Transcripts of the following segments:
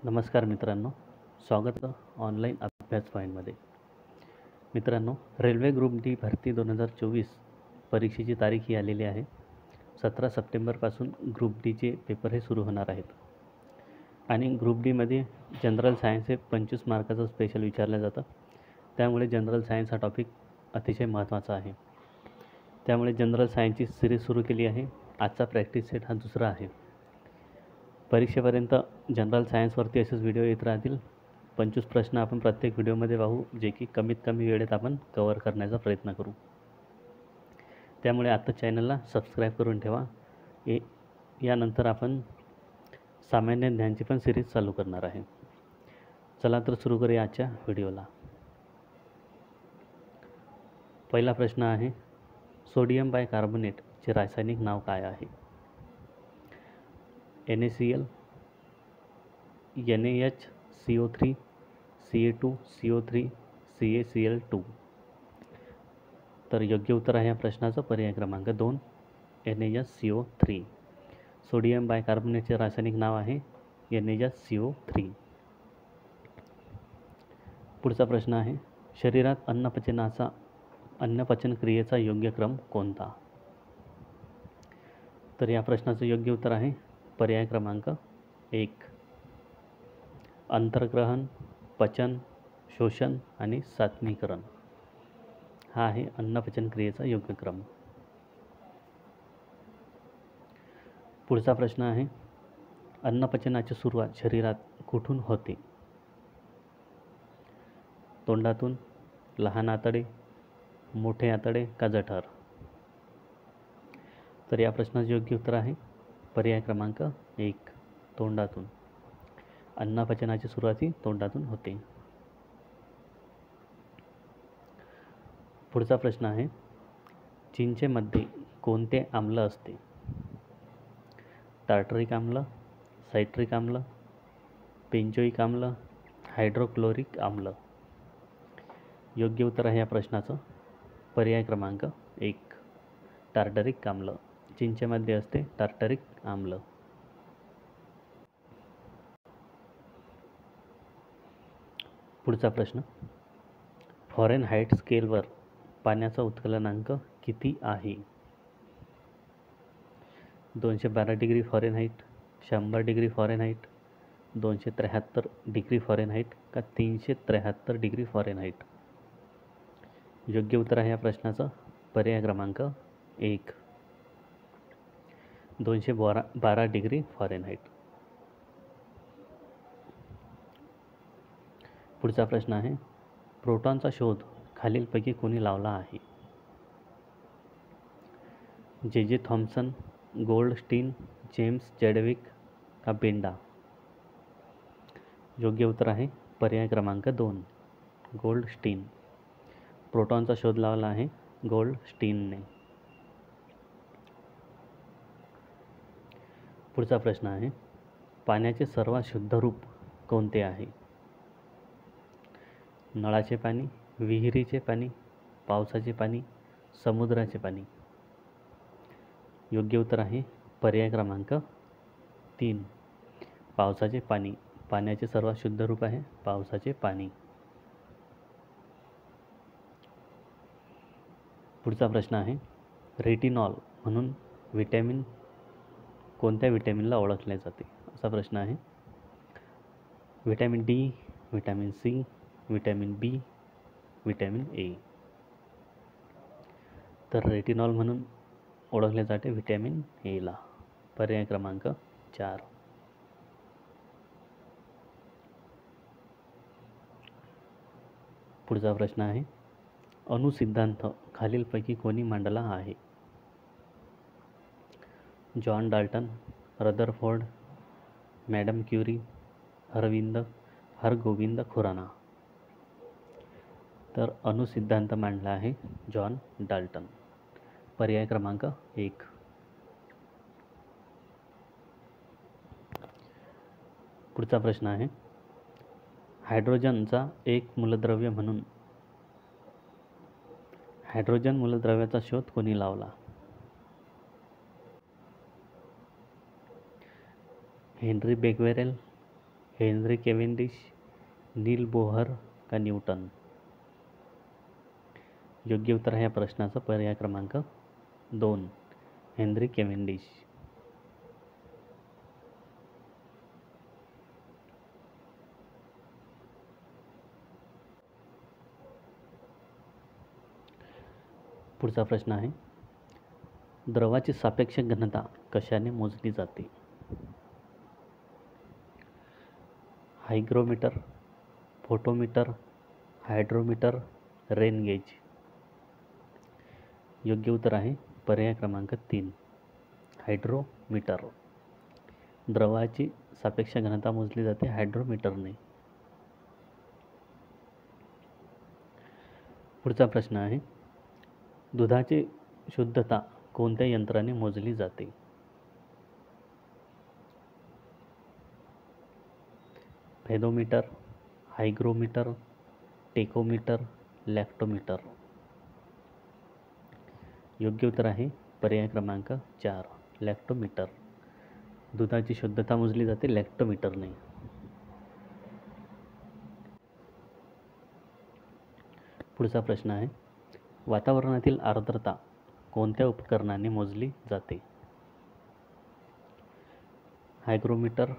नमस्कार मित्रांनो, स्वागत ऑनलाईन अभ्यास पॉईंटमध्ये. मित्रांनो, रेल्वे ग्रुप डी भरती 2024 परीक्षेची तारीख ही आलेली आहे. 17 सप्टेंबरपासून ग्रुप डीचे पेपर हे सुरू होणार आहेत. आणि ग्रुप डीमध्ये जनरल सायन्स हे 25 मार्काचं स्पेशल विचारलं जातं. त्यामुळे जनरल सायन्स हा टॉपिक अतिशय महत्त्वाचा आहे. त्यामुळे जनरल सायन्सची सिरीज सुरू केली आहे. आजचा प्रॅक्टिस सेट हा दुसरा आहे. परीक्षेपर्यंत जनरल सायन्सवरती असेच व्हिडिओ येत राहतील. 25 प्रश्न आपण प्रत्येक व्हिडिओमध्ये पाहू, जे की कमीत कमी वेळेत आपण कव्हर करण्याचा प्रयत्न करू. त्यामुळे आता चॅनलला सबस्क्राईब करून ठेवा. यानंतर आपण सामान्य ज्ञानची पण सिरीज चालू करणार आहे. चला तर सुरू करूया आजच्या व्हिडिओला. पहिला प्रश्न आहे, सोडियम बायकार्बोनेटचे रासायनिक नाव काय आहे? NaCl, NaHCO3, Ca2CO3, CaCl2. तर योग्य उत्तर आहे या प्रश्नाचं पर्याय क्रमांक 2, NaHCO3. सोडियम बायकार्बोनेटचे रासायनिक नाव आहे NaHCO3. पुढचा प्रश्न आहे, शरीरात अन्नपचन क्रियेचा योग्य क्रम कोणता? तर या प्रश्नाचं योग्य उत्तर आहे पर्याय क्रमांक 1, अंतर्ग्रहण, पचन, शोषण आणि सात्मीकरण हा आहे अन्नपचन क्रियेचा योग्य क्रम. पुढचा प्रश्न आहे, अन्नपचनाची सुरुवात शरीरात कुठून होते? तोंडातून, लहान आतडे, मोठे आतडे का जठर? तर या प्रश्नाचे योग्य उत्तर आहे पर्याय क्रमांक 1, तोंडातून. अन्नपचनाची सुरुवात ही तोंडातून होते. पुढचा प्रश्न आहे, चिंचेमध्ये कोणते आम्ल असते? टार्टरिक आम्ल, सायट्रिक आम्ल, बेंजोइक आम्ल, हायड्रोक्लोरिक आम्ल? योग्य उत्तर आहे या प्रश्नाचं पर्याय क्रमांक 1, टार्टरिक आम्ल. चिंचेमध्ये असते टार्टरिक आम्ल. पुढचा प्रश्न, फॉरेनहाइट स्केलवर पाण्याचा उत्कलनांक किती आहे? 212 degree Fahrenheit, 100 degree Fahrenheit, 273 degree Fahrenheit का 373 डिग्री फॉरेनहाइट? योग्य उत्तर आहे या प्रश्नाचं पर्याय क्रमांक 1, 212 डिग्री फॉरेनहाइट. पुढचा प्रश्न आहे, प्रोटॉनचा शोध खालीलपैकी कोणी लावला आहे? J.J. Thomson, Goldstein, James Chadwick का बेंडा? योग्य उत्तर आहे पर्याय क्रमांक 2, गोल्डस्टीन. प्रोटॉनचा शोध लावला आहे गोल्डस्टीनने. पुढचा प्रश्न आहे, पाण्याचे सर्वात शुद्ध रूप कोणते आहे? नळाचे पाणी, विहिरीचे पाणी, पावसाचे पाणी, समुद्राचे पाणी? योग्य उत्तर आहे पर्याय क्रमांक 3, पावसाचे पाणी. पाण्याचे सर्वात शुद्ध रूप आहे पावसाचे पाणी. पुढचा प्रश्न आहे, रेटिनॉल म्हणून कोणत्या विटॅमिनला ओळखले जाते? असा प्रश्न आहे. Vitamin D, vitamin C, vitamin B, vitamin A? तर रेटिनॉल म्हणून ओळखले जाते विटॅमिन एला. पर्याय क्रमांक 4. पुढचा प्रश्न आहे, अणुसिद्धांत खालीलपैकी कोणी मांडला आहे? John Dalton, Rutherford, madam Curie, Hargobind Khorana? तर अणुसिद्धांत मांडला आहे जॉन डाल्टन. पर्याय क्रमांक 1. पुढचा प्रश्न आहे, हायड्रोजन मूलद्रव्याचा शोध कोणी लावला? हेनरी बेक्वेरेल, हेनरी केव्हेंडिश, नील बोहर का न्यूटन? योग्य उत्तर आहे या प्रश्नाचं पर्याय क्रमांक 2, हेनरी केव्हेंडिश. पुढचा प्रश्न आहे, द्रवाची सापेक्ष घनता कशाने मोजली जाते? हायग्रोमीटर, फोटोमीटर, हायड्रोमीटर, रेन गेज? योग्य उत्तर आहे पर्याय क्रमांक 3, हायड्रोमीटर. द्रवाची सापेक्ष घनता मोजली जाते हायड्रोमीटरने. पुढचा प्रश्न आहे, दुधाची शुद्धता कोणत्या यंत्राने मोजली जाते? Fathometer, hygrometer, tachometer, lactometer? योग्य उत्तर आहे पर्याय क्रमांक 4, लॅक्टोमीटर. दुधाची शुद्धता मोजली जाते लॅक्टोमीटरने. पुढचा प्रश्न आहे, वातावरणातील आर्द्रता कोणत्या उपकरणाने मोजली जाते? हायग्रोमीटर,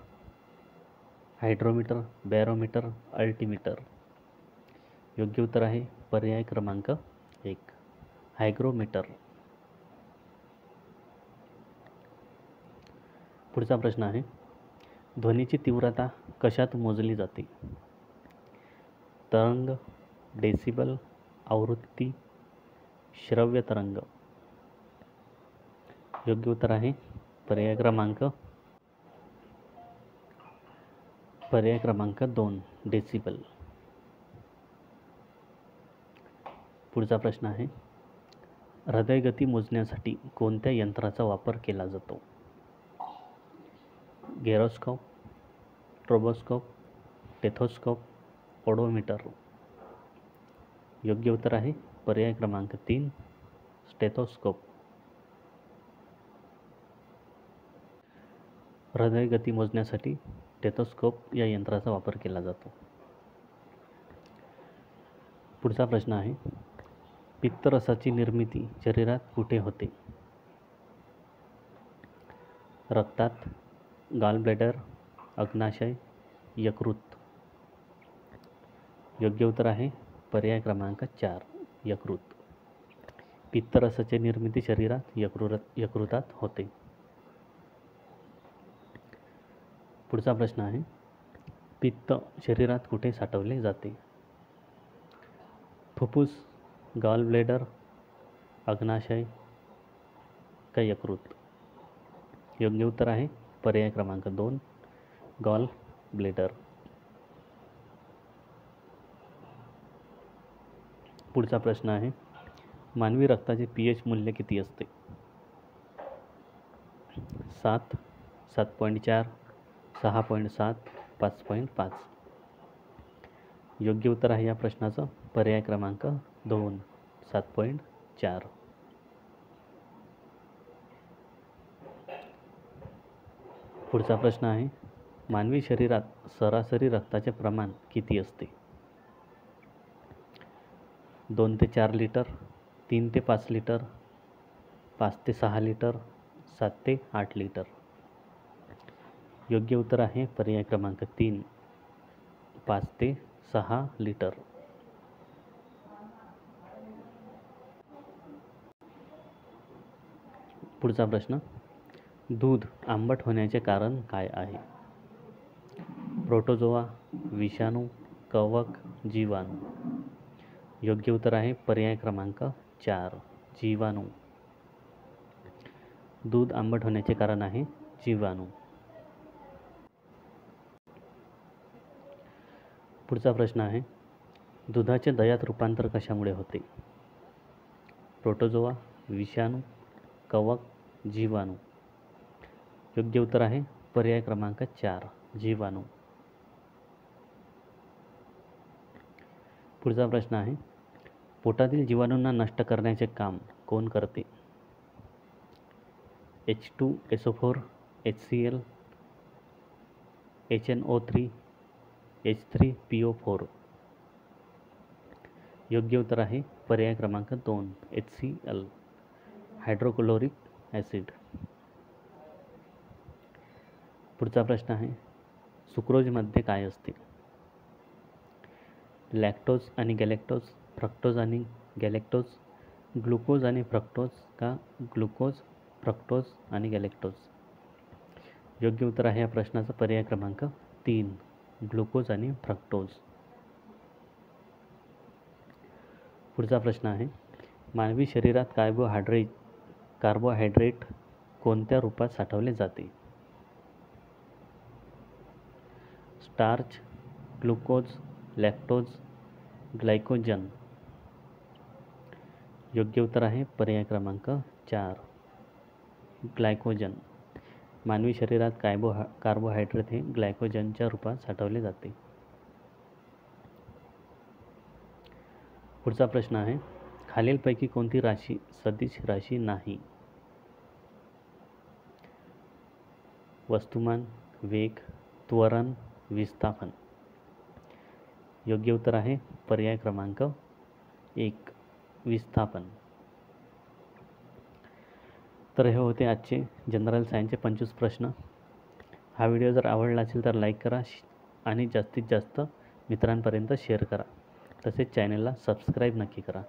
हायड्रोमीटर, बॅरोमीटर, अल्टीमीटर? योग्य उत्तर आहे पर्याय क्रमांक 1, हायग्रोमीटर. पुढचा प्रश्न आहे, ध्वनीची तीव्रता कशात मोजली जाते? तरंग, डेसिबल, आवृत्ती, श्रव्य तरंग? योग्य उत्तर आहे पर्याय क्रमांक 2, डेसिबल. पुढचा प्रश्न आहे, हृदयगती मोजण्यासाठी कोणत्या यंत्राचा वापर केला जातो? गेरोस्कोप, ट्रोबोस्कोप, टेथोस्कोप, ओडोमीटर? योग्य उत्तर आहे पर्याय क्रमांक 3, स्टेथोस्कोप. हृदयगती मोजण्यासाठी टेथोस्कोप या यंत्राचा वापर केला जातो. पुढचा प्रश्न आहे, पित्तरसाची निर्मिती शरीरात कुठे होते? रक्तात, गॉलब्लॅडर, अग्नाशय, यकृत? योग्य उत्तर आहे पर्याय क्रमांक 4, यकृत. पित्तरसाची निर्मिती शरीरात यकृतात होते. पुढचा प्रश्न आहे, पित्त शरीरात कुठे साठवले जाते? फुफ्फुस, गॉलब्लॅडर, अग्नाशय का यकृत? योग्य उत्तर आहे पर्याय क्रमांक 2, गॉलब्लॅडर. पुढचा प्रश्न आहे, मानवी रक्ताचे pH मूल्य किती असते? 7, 7.4, 6.7, 5.5? योग्य उत्तर आहे या प्रश्नाचं पर्याय क्रमांक 2, 7.4. पुढचा प्रश्न आहे, मानवी शरीरात सरासरी रक्ताचे प्रमाण किती असते? 2 ते 4 लिटर, 3 ते 5 लिटर, 5 ते 6 लिटर, 7 ते 8 लिटर? योग्य उत्तर आहे पर्याय क्रमांक 3, 5 ते 6 लिटर. पुढचा प्रश्न, दूध आंबट होण्याचे कारण काय आहे? प्रोटोजोआ, विषाणू, कवक, जीवाणू? योग्य उत्तर आहे पर्याय क्रमांक 4, जीवाणू. दूध आंबट होण्याचे कारण आहे जीवाणू. पुढचा प्रश्न आहे, दुधाचे दह्यात रूपांतर कशामुळे होते? प्रोटोजोआ, विषाणू, कवक, जीवाणू? योग्य उत्तर आहे पर्याय क्रमांक 4, जीवाणू. पुढचा प्रश्न आहे, पोटातील जीवाणूंना नष्ट करण्याचे काम कोण करते? H2SO4, HCl, HNO3 H3PO4. योग्य उत्तर आहे पर्याय क्रमांक 2 HCl हायड्रोक्लोरिक ॲसिड. पुढचा प्रश्न आहे सुक्रोजमध्ये काय असते? लॅक्टोज आणि गॅलेक्टोज, फ्रक्टोज आणि गॅलेक्टोज, ग्लुकोज आणि फ्रक्टोज का ग्लुकोज, फ्रक्टोज आणि गॅलेक्टोज? योग्य उत्तर आहे या प्रश्नाचा पर्याय क्रमांक 3 ग्लुकोज आणि फ्रक्टोज. पुढचा प्रश्न आहे मानवी शरीरात कार्बोहायड्रेट कोणत्या रूपात साठवले जाते? Starch, glucose, lactose, glycogen. योग्य उत्तर आहे पर्याय क्रमांक 4 ग्लायकोजन. मानवी शरीरात कार्बोहायड्रेट हे ग्लायकोजनच्या रूपात साठवले जाते. पुढचा प्रश्न आहे खालीलपैकी कोणती राशी सदिश राशी नाही? वस्तुमान, वेग, त्वरण, विस्थापन. योग्य उत्तर आहे पर्याय क्रमांक 1 विस्थापन. तर हे होते आजचे जनरल सायन्सचे 25 प्रश्न. हा व्हिडिओ जर आवडला असेल तर लाईक करा आणि जास्तीत जास्त मित्रांपर्यंत शेअर करा. तसेच चॅनलला सबस्क्राईब नक्की करा.